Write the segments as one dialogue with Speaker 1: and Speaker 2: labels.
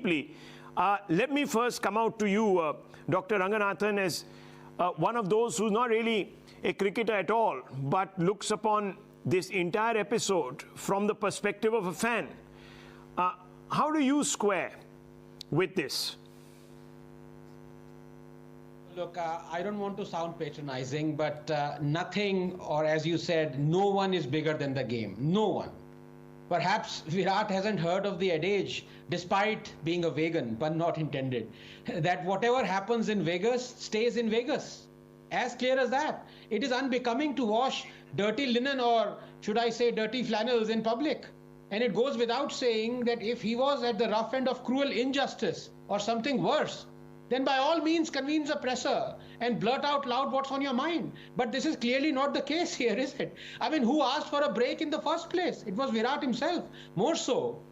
Speaker 1: Let me first come out to you, Dr. Ranganathan, as one of those who's not really a cricketer at all, but looks upon this entire episode from the perspective of a fan. How do you square with this?
Speaker 2: Look, I don't want to sound patronizing, but nothing, or as you said, no one is bigger than the game. No one. Perhaps Virat hasn't heard of the adage, despite being a vegan, pun not intended, that whatever happens in Vegas stays in Vegas. As clear as that. It is unbecoming to wash dirty linen, or should I say dirty flannels, in public. And it goes without saying that if he was at the rough end of cruel injustice or something worse, then by all means convene a presser and blurt out loud what's on your mind. But this is clearly not the case here, is it? I mean, who asked for a break in the first place? It was Virat himself. More so,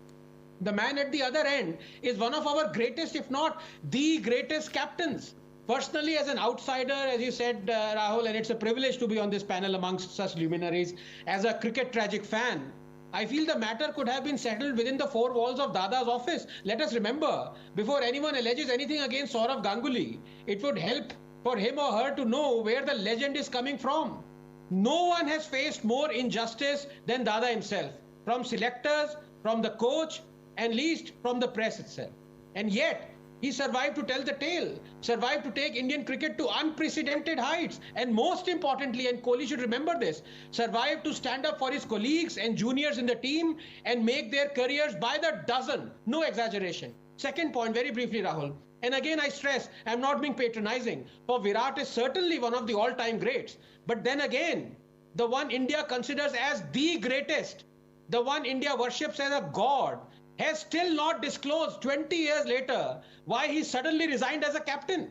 Speaker 2: the man at the other end is one of our greatest, if not the greatest captains. Personally, as an outsider, as you said, Rahul, and it's a privilege to be on this panel amongst such luminaries, as a cricket tragic fan, I feel the matter could have been settled within the four walls of Dada's office. Let us remember, before anyone alleges anything against Sourav Ganguly, it would help for him or her to know where the legend is coming from. No one has faced more injustice than Dada himself, from selectors, from the coach, and least from the press itself. And yet, he survived to tell the tale, survived to take Indian cricket to unprecedented heights, and most importantly, and Kohli should remember this, survived to stand up for his colleagues and juniors in the team and make their careers by the dozen. No exaggeration. Second point, very briefly, Rahul, and again I stress, I'm not being patronizing, for Virat is certainly one of the all-time greats. But then again, the one India considers as the greatest, the one India worships as a god, has still not disclosed 20 years later why he suddenly resigned as a captain.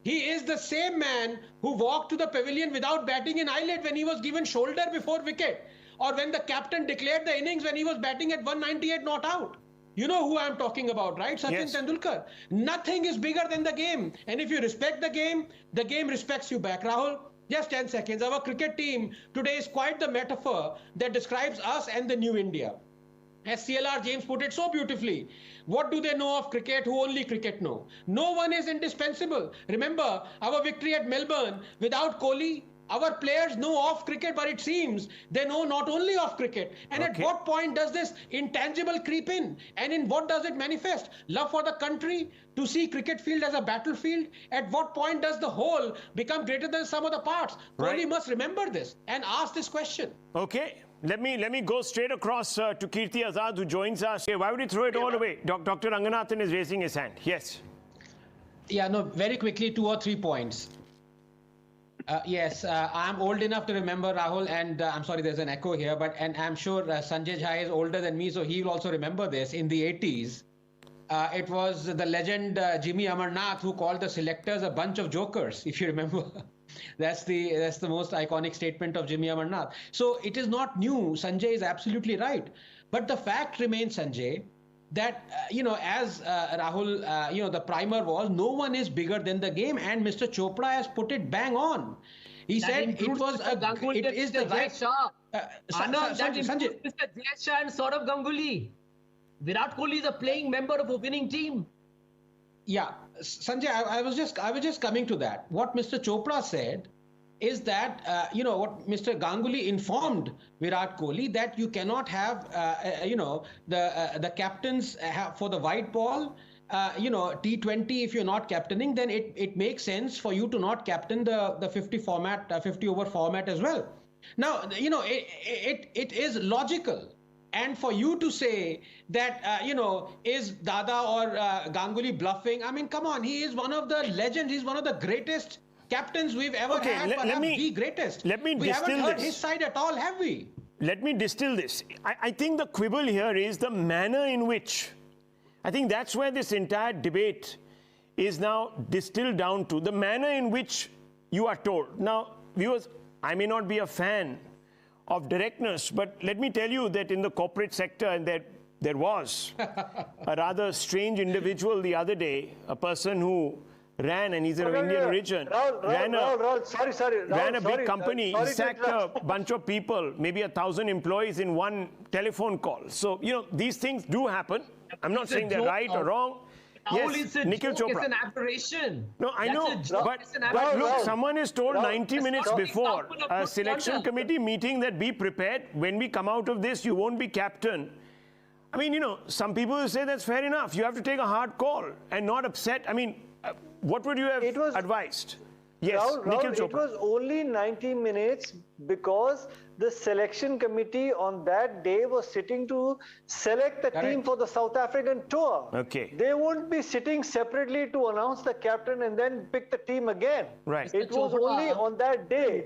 Speaker 2: He is the same man who walked to the pavilion without batting an eyelid when he was given shoulder before wicket, or when the captain declared the innings when he was batting at 198 not out. You know who I'm talking about, right? Sachin
Speaker 1: Yes.
Speaker 2: Tendulkar. Nothing is bigger than the game. And if you respect the game respects you back. Rahul, just 10 seconds. Our cricket team today is quite the metaphor that describes us and the new India. As CLR James put it so beautifully, what do they know of cricket who only cricket know? No one is indispensable. Remember, our victory at Melbourne, without Kohli, our players know of cricket, but it seems they know not only of cricket. And at what point does this intangible creep in? And in what does it manifest? Love for the country, to see cricket field as a battlefield? At what point does the whole become greater than some of the parts?
Speaker 1: Right.
Speaker 2: Kohli must remember this and ask this question.
Speaker 1: Okay. Let me go straight across to Kirti Azad, who joins us. Okay, why would you throw it all away? Dr. Ranganathan is raising his hand. Yes.
Speaker 2: Yeah, no, very quickly, 2 or 3 points. Yes, I'm old enough to remember, Rahul, and I'm sorry, there's an echo here, but and I'm sure Sanjay Jha is older than me, so he will also remember this. In the 80s, it was the legend Jimmy Amarnath who called the selectors a bunch of jokers, if you remember. That's the most iconic statement of Jimmy Amarnath. So it is not new. Sanjay is absolutely right. But the fact remains, Sanjay, that, as Rahul, the primer was, no one is bigger than the game. And Mr. Chopra has put it bang on. He said it was it is the right.
Speaker 3: Anand, that includes Mr. Jay Shah and Sourav Ganguly. Virat Kohli is a playing member of a winning team.
Speaker 2: Yeah, Sanjay, I was just coming to that. What Mr. Chopra said is that, what Mr. Ganguly informed Virat Kohli, that you cannot have, the captains for the white ball, T20, if you're not captaining, then it makes sense for you to not captain the 50 over format as well. Now, it is logical. And for you to say that, is Dada or Ganguly bluffing? I mean, come on, he is one of the legends. He's one of the greatest captains we've ever had, perhaps the greatest.
Speaker 1: We
Speaker 2: haven't heard his side at all, have we?
Speaker 1: Let me distill this. I think the quibble here is the manner in which, I think that's where this entire debate is now distilled down to, the manner in which you are told. Now, viewers, I may not be a fan of directness, but let me tell you that in the corporate sector, and there was a rather strange individual the other day, a person who ran, and he's of Indian origin, ran a big company, sacked a bunch of people, maybe 1,000 employees in one telephone call. So, these things do happen. I'm not saying they're right or wrong.
Speaker 3: Rahul,
Speaker 1: Yes,
Speaker 3: it's a
Speaker 1: Nikhil
Speaker 3: joke.
Speaker 1: Chopra.
Speaker 3: It's an aberration.
Speaker 1: No, I know, but look, someone is told 90 minutes before a selection committee meeting that be prepared. When we come out of this, you won't be captain. I mean, some people will say that's fair enough. You have to take a hard call and not upset. I mean, what would you have advised? Yes, Nikhil Chopra.
Speaker 4: It was only 90 minutes because the selection committee on that day was sitting to select the team for the South African tour.
Speaker 1: Okay.
Speaker 4: They won't be sitting separately to announce the captain and then pick the team again.
Speaker 1: Right.
Speaker 4: It was only on that day.